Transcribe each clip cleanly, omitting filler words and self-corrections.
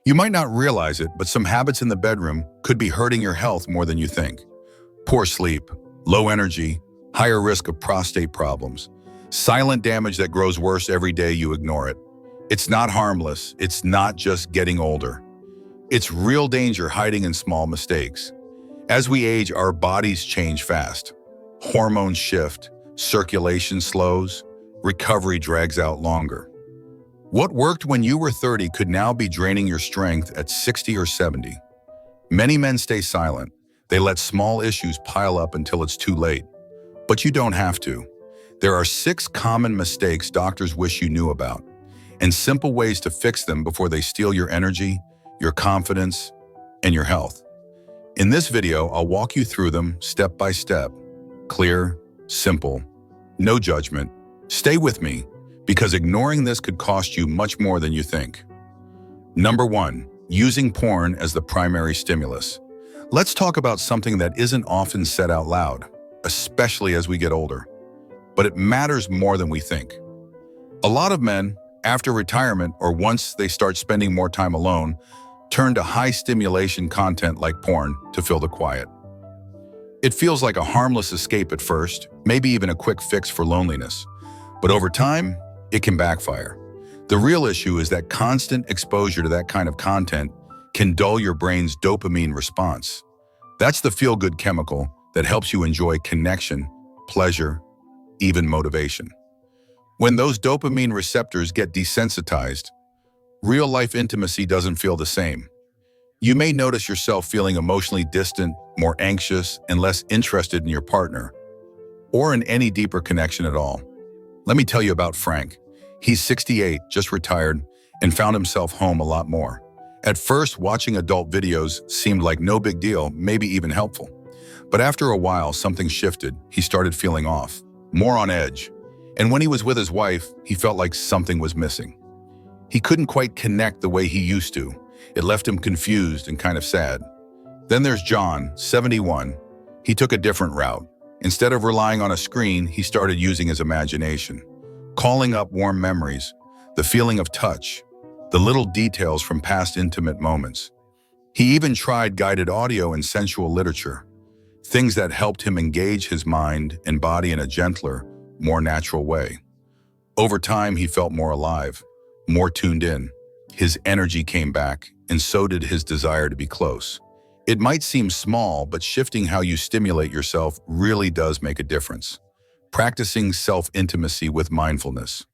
You might not realize it, but some habits in the bedroom could be hurting your health more than you think. Poor sleep, low energy, higher risk of prostate problems, silent damage that grows worse every day you ignore it. It's not harmless. It's not just getting older. It's real danger hiding in small mistakes. As we age, our bodies change fast. Hormones shift, circulation slows, recovery drags out longer. What worked when you were 30 could now be draining your strength at 60 or 70. Many men stay silent. They let small issues pile up until it's too late. But you don't have to. There are 6 common mistakes doctors wish you knew about, and simple ways to fix them before they steal your energy, your confidence, and your health. In this video, I'll walk you through them step by step. Clear, simple, no judgment. Stay with me, because ignoring this could cost you much more than you think. Number 1, using porn as the primary stimulus. Let's talk about something that isn't often said out loud, especially as we get older. But it matters more than we think. A lot of men, after retirement or once they start spending more time alone, turn to high-stimulation content like porn to fill the quiet. It feels like a harmless escape at first, maybe even a quick fix for loneliness. But over time, it can backfire. The real issue is that constant exposure to that kind of content can dull your brain's dopamine response. That's the feel-good chemical that helps you enjoy connection, pleasure, even motivation. When those dopamine receptors get desensitized, real-life intimacy doesn't feel the same. You may notice yourself feeling emotionally distant, more anxious, and less interested in your partner, or in any deeper connection at all. Let me tell you about Frank. He's 68, just retired, and found himself home a lot more. At first, watching adult videos seemed like no big deal, maybe even helpful. But after a while, something shifted. He started feeling off, more on edge. And when he was with his wife, he felt like something was missing. He couldn't quite connect the way he used to. It left him confused and kind of sad. Then there's John, 71. He took a different route. Instead of relying on a screen, he started using his imagination, calling up warm memories, the feeling of touch, the little details from past intimate moments. He even tried guided audio and sensual literature, things that helped him engage his mind and body in a gentler, more natural way. Over time, he felt more alive, more tuned in. His energy came back, and so did his desire to be close. It might seem small, but shifting how you stimulate yourself really does make a difference. Practicing self-intimacy with mindfulness,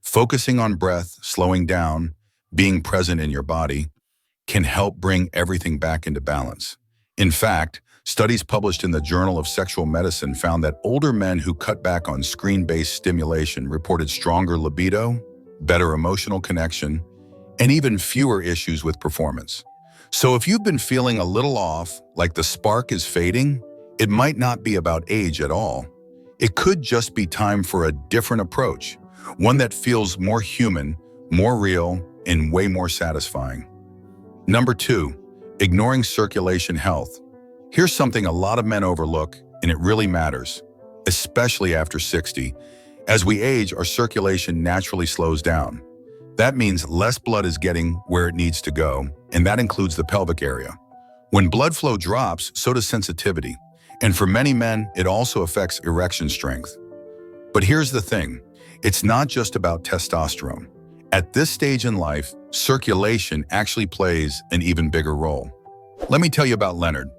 focusing on breath, slowing down, being present in your body, can help bring everything back into balance. In fact, studies published in the Journal of Sexual Medicine found that older men who cut back on screen-based stimulation reported stronger libido, better emotional connection, and even fewer issues with performance. So if you've been feeling a little off, like the spark is fading, it might not be about age at all. It could just be time for a different approach, one that feels more human, more real, and way more satisfying. Number 2, ignoring circulation health. Here's something a lot of men overlook, and it really matters, especially after 60. As we age, our circulation naturally slows down. That means less blood is getting where it needs to go, and that includes the pelvic area. When blood flow drops, so does sensitivity. And for many men, it also affects erection strength. But here's the thing, it's not just about testosterone. At this stage in life, circulation actually plays an even bigger role. Let me tell you about Leonard.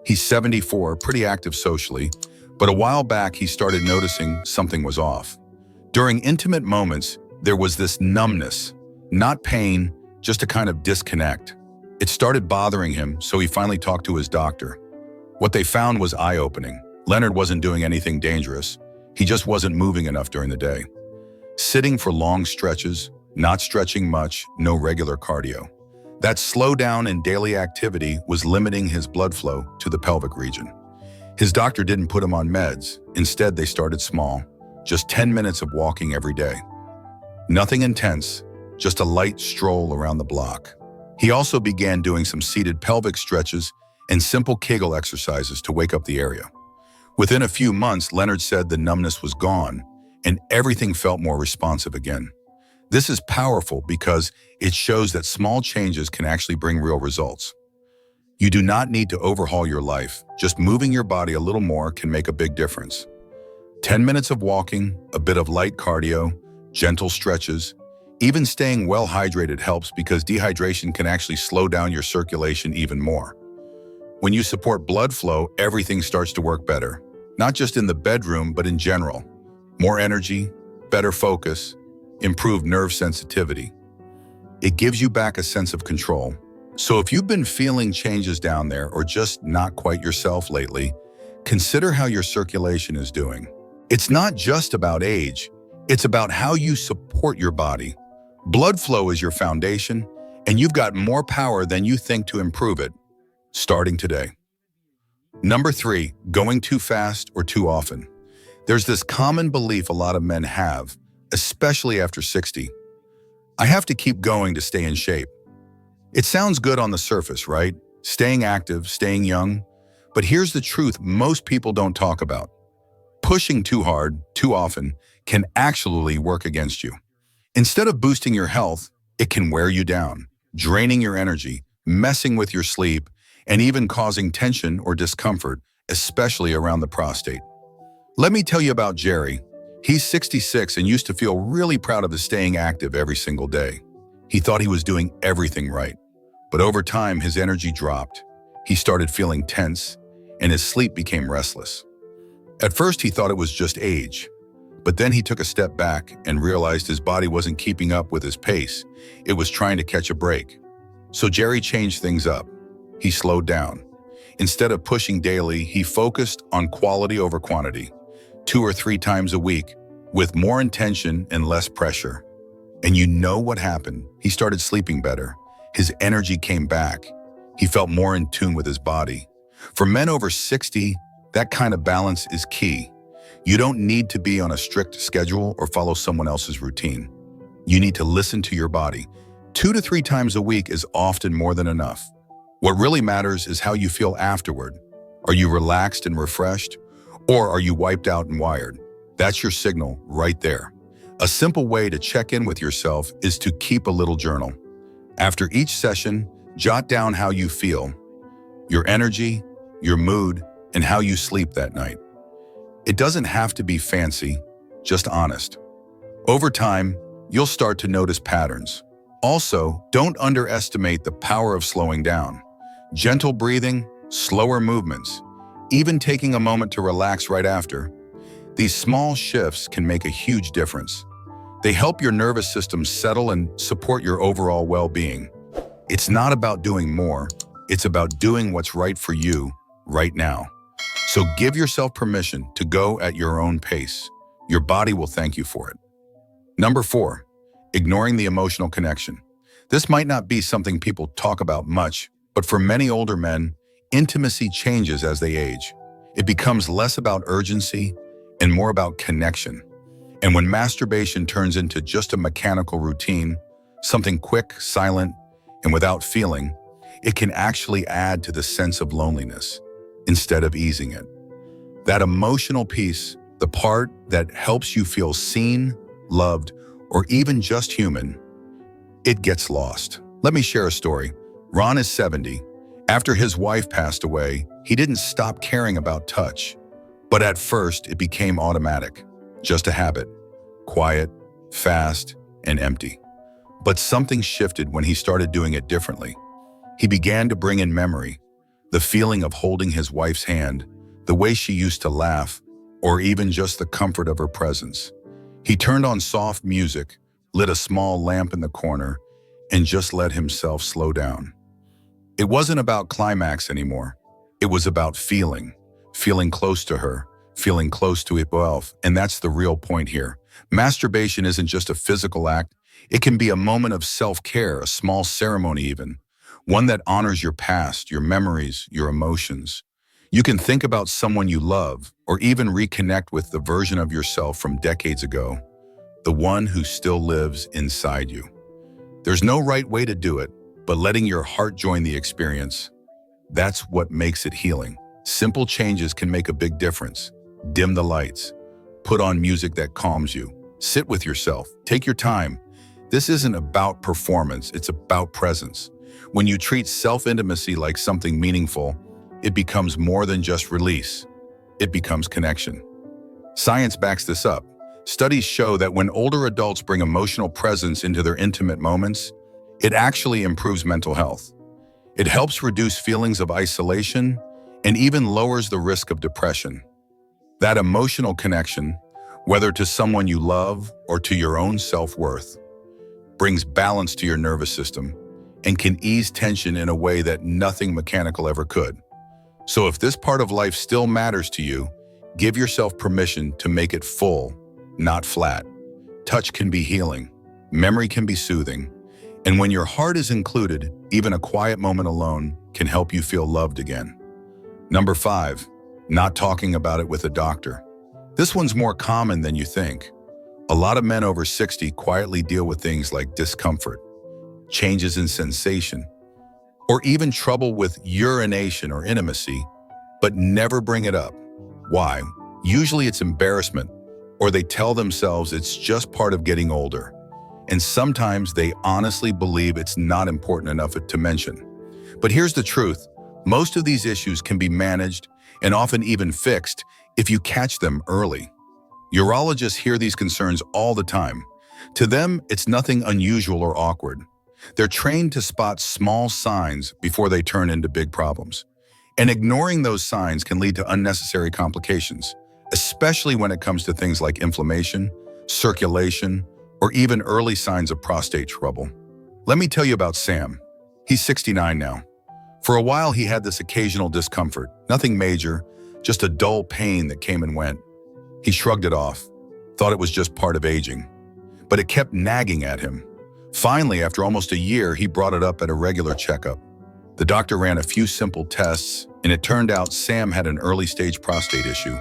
He's 74, pretty active socially, but a while back he started noticing something was off. During intimate moments, there was this numbness, not pain, just a kind of disconnect. It started bothering him, so he finally talked to his doctor. What they found was eye-opening. Leonard wasn't doing anything dangerous. He just wasn't moving enough during the day. Sitting for long stretches, not stretching much, no regular cardio. That slowdown in daily activity was limiting his blood flow to the pelvic region. His doctor didn't put him on meds. Instead, they started small, just 10 minutes of walking every day. Nothing intense, just a light stroll around the block. He also began doing some seated pelvic stretches and simple Kegel exercises to wake up the area. Within a few months, Leonard said the numbness was gone and everything felt more responsive again. This is powerful because it shows that small changes can actually bring real results. You do not need to overhaul your life. Just moving your body a little more can make a big difference. 10 minutes of walking, a bit of light cardio, gentle stretches, even staying well hydrated helps because dehydration can actually slow down your circulation even more. When you support blood flow, everything starts to work better. Not just in the bedroom, but in general. More energy, better focus, improved nerve sensitivity. It gives you back a sense of control. So if you've been feeling changes down there or just not quite yourself lately, consider how your circulation is doing. It's not just about age, it's about how you support your body. Blood flow is your foundation, and you've got more power than you think to improve it, starting today. Number 3, going too fast or too often. There's this common belief a lot of men have, especially after 60. I have to keep going to stay in shape. It sounds good on the surface, right? Staying active, staying young. But here's the truth most people don't talk about. Pushing too hard, too often, can actually work against you. Instead of boosting your health, it can wear you down, draining your energy, messing with your sleep, and even causing tension or discomfort, especially around the prostate. Let me tell you about Jerry. He's 66 and used to feel really proud of his staying active every single day. He thought he was doing everything right. But over time, his energy dropped. He started feeling tense, and his sleep became restless. At first, he thought it was just age. But then he took a step back and realized his body wasn't keeping up with his pace. It was trying to catch a break. So Jerry changed things up. He slowed down. Instead of pushing daily, he focused on quality over quantity, 2 or 3 times a week, with more intention and less pressure. And you know what happened? He started sleeping better. His energy came back. He felt more in tune with his body. For men over 60, that kind of balance is key. You don't need to be on a strict schedule or follow someone else's routine. You need to listen to your body. 2 to 3 times a week is often more than enough. What really matters is how you feel afterward. Are you relaxed and refreshed? Or are you wiped out and wired? That's your signal right there. A simple way to check in with yourself is to keep a little journal. After each session, jot down how you feel, your energy, your mood, and how you sleep that night. It doesn't have to be fancy, just honest. Over time, you'll start to notice patterns. Also, don't underestimate the power of slowing down. Gentle breathing, slower movements, even taking a moment to relax right after. These small shifts can make a huge difference. They help your nervous system settle and support your overall well-being. It's not about doing more, it's about doing what's right for you right now. So give yourself permission to go at your own pace. Your body will thank you for it. Number 4, ignoring the emotional connection. This might not be something people talk about much, but for many older men, intimacy changes as they age. It becomes less about urgency and more about connection. And when masturbation turns into just a mechanical routine, something quick, silent, and without feeling, it can actually add to the sense of loneliness instead of easing it. That emotional piece, the part that helps you feel seen, loved, or even just human, it gets lost. Let me share a story. Ron is 70. After his wife passed away, he didn't stop caring about touch. But at first, it became automatic, just a habit, quiet, fast, and empty. But something shifted when he started doing it differently. He began to bring in memory, the feeling of holding his wife's hand, the way she used to laugh, or even just the comfort of her presence. He turned on soft music, lit a small lamp in the corner, and just let himself slow down. It wasn't about climax anymore. It was about feeling close to her, feeling close to himself, and that's the real point here. Masturbation isn't just a physical act. It can be a moment of self-care, a small ceremony even, one that honors your past, your memories, your emotions. You can think about someone you love, or even reconnect with the version of yourself from decades ago, the one who still lives inside you. There's no right way to do it, but letting your heart join the experience, that's what makes it healing. Simple changes can make a big difference. Dim the lights, put on music that calms you, sit with yourself, take your time. This isn't about performance, it's about presence. When you treat self-intimacy like something meaningful, it becomes more than just release. It becomes connection. Science backs this up. Studies show that when older adults bring emotional presence into their intimate moments, it actually improves mental health. It helps reduce feelings of isolation and even lowers the risk of depression. That emotional connection, whether to someone you love or to your own self-worth, brings balance to your nervous system and can ease tension in a way that nothing mechanical ever could. So if this part of life still matters to you, give yourself permission to make it full, not flat. Touch can be healing, memory can be soothing, and when your heart is included, even a quiet moment alone can help you feel loved again. Number 5, not talking about it with a doctor. This one's more common than you think. A lot of men over 60 quietly deal with things like discomfort, changes in sensation, or even trouble with urination or intimacy, but never bring it up. Why? Usually it's embarrassment, or they tell themselves it's just part of getting older. And sometimes they honestly believe it's not important enough to mention. But here's the truth. Most of these issues can be managed and often even fixed if you catch them early. Urologists hear these concerns all the time. To them, it's nothing unusual or awkward. They're trained to spot small signs before they turn into big problems. And ignoring those signs can lead to unnecessary complications, especially when it comes to things like inflammation, circulation, or even early signs of prostate trouble. Let me tell you about Sam. He's 69 now. For a while, he had this occasional discomfort, nothing major, just a dull pain that came and went. He shrugged it off, thought it was just part of aging, but it kept nagging at him. Finally, after almost a year, he brought it up at a regular checkup. The doctor ran a few simple tests, and it turned out Sam had an early-stage prostate issue.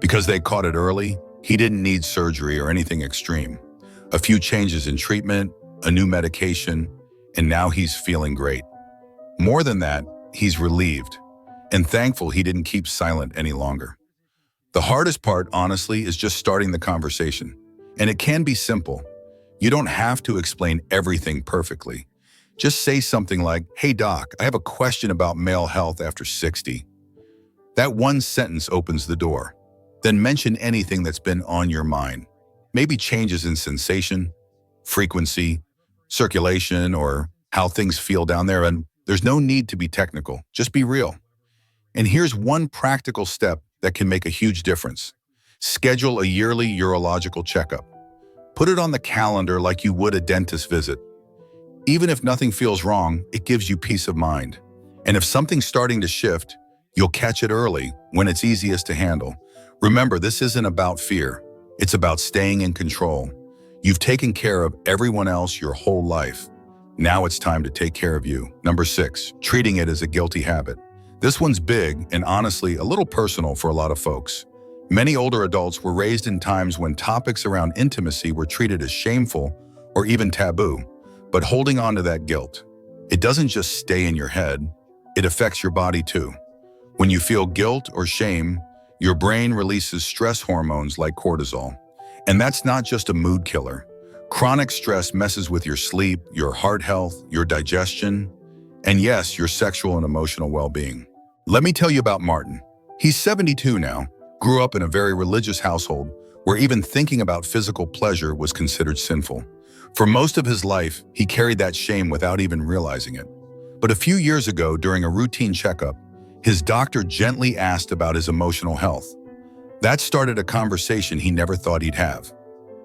Because they caught it early, he didn't need surgery or anything extreme. A few changes in treatment, a new medication, and now he's feeling great. More than that, he's relieved and thankful he didn't keep silent any longer. The hardest part, honestly, is just starting the conversation. And it can be simple. You don't have to explain everything perfectly. Just say something like, "Hey doc, I have a question about male health after 60. That one sentence opens the door. Then mention anything that's been on your mind. Maybe changes in sensation, frequency, circulation, or how things feel down there. And there's no need to be technical. Just be real. And here's one practical step that can make a huge difference. Schedule a yearly urological checkup. Put it on the calendar like you would a dentist visit. Even if nothing feels wrong, it gives you peace of mind. And if something's starting to shift, you'll catch it early when it's easiest to handle. Remember, this isn't about fear. It's about staying in control. You've taken care of everyone else your whole life. Now it's time to take care of you. Number 6, treating it as a guilty habit. This one's big and honestly a little personal for a lot of folks. Many older adults were raised in times when topics around intimacy were treated as shameful or even taboo. But holding on to that guilt, it doesn't just stay in your head, it affects your body too. When you feel guilt or shame, your brain releases stress hormones like cortisol. And that's not just a mood killer. Chronic stress messes with your sleep, your heart health, your digestion, and yes, your sexual and emotional well-being. Let me tell you about Martin. He's 72 now, grew up in a very religious household where even thinking about physical pleasure was considered sinful. For most of his life, he carried that shame without even realizing it. But a few years ago, during a routine checkup, his doctor gently asked about his emotional health. That started a conversation he never thought he'd have.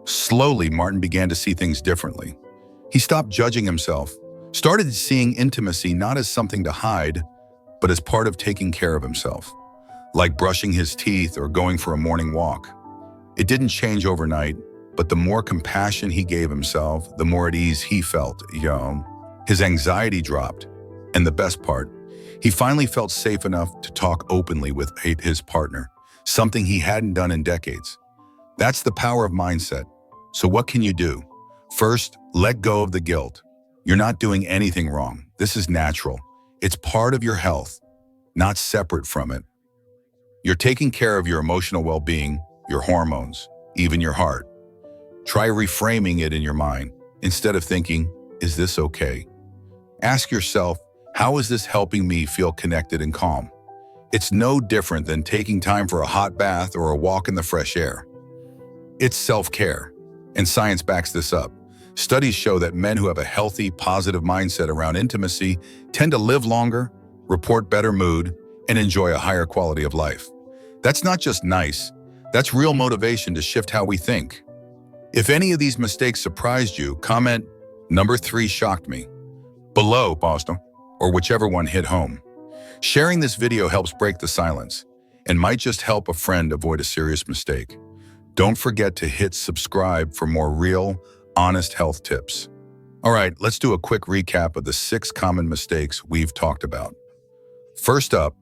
Slowly, Martin began to see things differently. He stopped judging himself, started seeing intimacy not as something to hide, but as part of taking care of himself, like brushing his teeth or going for a morning walk. It didn't change overnight, but the more compassion he gave himself, the more at ease he felt. His anxiety dropped. And the best part, he finally felt safe enough to talk openly with his partner, something he hadn't done in decades. That's the power of mindset. So what can you do? First, let go of the guilt. You're not doing anything wrong. This is natural. It's part of your health, not separate from it. You're taking care of your emotional well-being, your hormones, even your heart. Try reframing it in your mind. Instead of thinking, is this okay? Ask yourself, how is this helping me feel connected and calm? It's no different than taking time for a hot bath or a walk in the fresh air. It's self-care, and science backs this up. Studies show that men who have a healthy, positive mindset around intimacy tend to live longer, report better mood, and enjoy a higher quality of life. That's not just nice, that's real motivation to shift how we think. If any of these mistakes surprised you, comment, "Number 3 shocked me," below, Boston, or whichever one hit home. Sharing this video helps break the silence and might just help a friend avoid a serious mistake. Don't forget to hit subscribe for more real, honest health tips. All right, let's do a quick recap of the 6 common mistakes we've talked about. First up,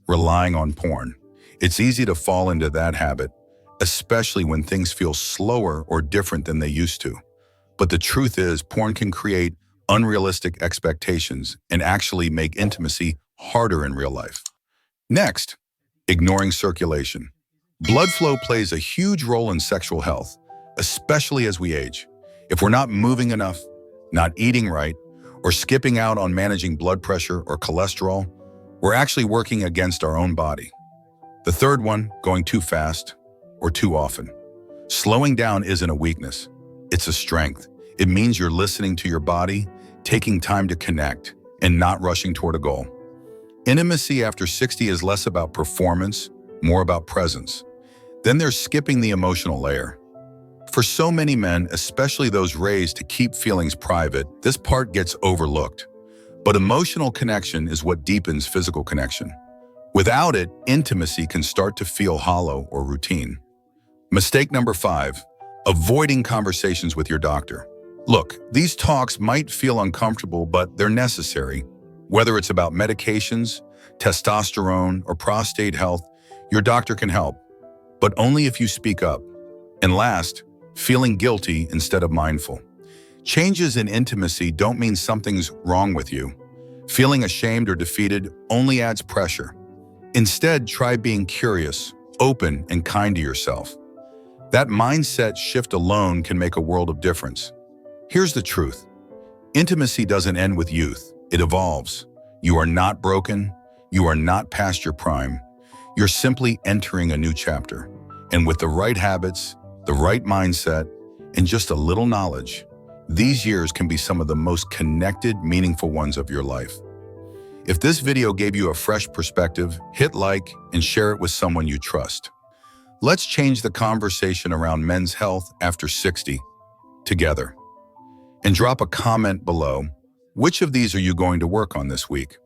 relying on porn. It's easy to fall into that habit, especially when things feel slower or different than they used to. But the truth is, porn can create unrealistic expectations and actually make intimacy harder in real life. Next, ignoring circulation. Blood flow plays a huge role in sexual health, especially as we age. If we're not moving enough, not eating right, or skipping out on managing blood pressure or cholesterol, we're actually working against our own body. The third one, going too fast or too often. Slowing down isn't a weakness, it's a strength. It means you're listening to your body, taking time to connect, and not rushing toward a goal. Intimacy after 60 is less about performance, more about presence. Then there's skipping the emotional layer. For so many men, especially those raised to keep feelings private, this part gets overlooked. But emotional connection is what deepens physical connection. Without it, intimacy can start to feel hollow or routine. Mistake number 5, avoiding conversations with your doctor. Look, these talks might feel uncomfortable, but they're necessary. Whether it's about medications, testosterone, or prostate health, your doctor can help, but only if you speak up. And last, feeling guilty instead of mindful. Changes in intimacy don't mean something's wrong with you. Feeling ashamed or defeated only adds pressure. Instead, try being curious, open, and kind to yourself. That mindset shift alone can make a world of difference. Here's the truth. Intimacy doesn't end with youth. It evolves. You are not broken. You are not past your prime. You're simply entering a new chapter. And with the right habits, the right mindset, and just a little knowledge, these years can be some of the most connected, meaningful ones of your life. If this video gave you a fresh perspective, hit like and share it with someone you trust. Let's change the conversation around men's health after 60 together. And drop a comment below. Which of these are you going to work on this week?